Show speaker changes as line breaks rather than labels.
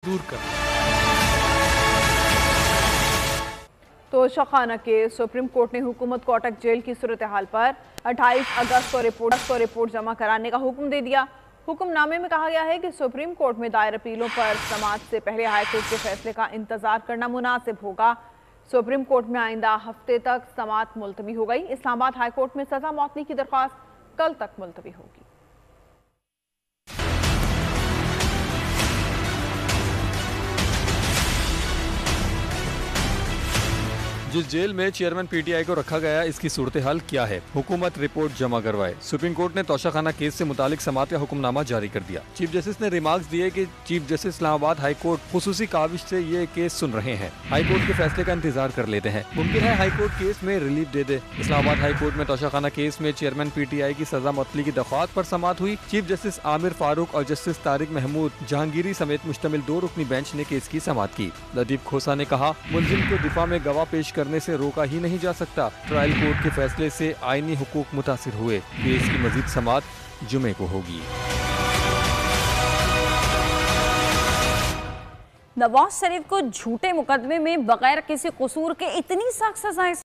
दूर कर।
तोशाखाना के सुप्रीम कोर्ट ने हुकूमत को अटक जेल की सूरत हाल पर 28 अगस्त को रिपोर्ट जमा कराने का हुक्म दे दिया। हुक्मनामे में कहा गया है कि सुप्रीम कोर्ट में दायर अपीलों पर समाअत से पहले हाईकोर्ट के फैसले का इंतजार करना मुनासिब होगा। सुप्रीम कोर्ट में आइंदा हफ्ते तक समाअत मुलतवी हो गई। इस्लामाबाद हाईकोर्ट में सजा मौतनी की दरख्वास्त कल तक मुलतवी होगी।
जिस जेल में चेयरमैन पीटीआई को रखा गया, इसकी सूरत हाल क्या है? हुकूमत रिपोर्ट जमा करवाए। सुप्रीम कोर्ट ने तोशाखाना केस से मुतालिक समाअत का हुक्मनामा जारी कर दिया। चीफ जस्टिस ने रिमार्क्स दिए कि chief justice Islamabad high court खुसूसी काविश से ये केस सुन रहे हैं। हाई कोर्ट के फैसले का इंतजार कर लेते हैं। मुमकिन है हाई कोर्ट केस में रिलीफ दे दे। इस्लामाबाद हाई कोर्ट में तोशाखाना केस में चेयरमैन पीटीआई की सजा मुअत्तली की दरख्वास्त पर समाअत हुई। चीफ जस्टिस आमिर फारूक और जस्टिस तारिक महमूद जहांगीरी समेत मुश्तमिल 2 रुकनी बेंच ने केस की समाअत की। लतीफ खोसा ने कहा, मुलजिम को दिफा में गवाह पेश करने से रोका ही नहीं जा सकता। ट्रायल कोर्ट के फैसले से आईनी हुकूक मुतासिर हुए। केस की मजीद समाअत जुमे को होगी।
नवाज शरीफ को झूठे मुकदमे में बगैर किसी कसूर के इतनी सख्त सजाएं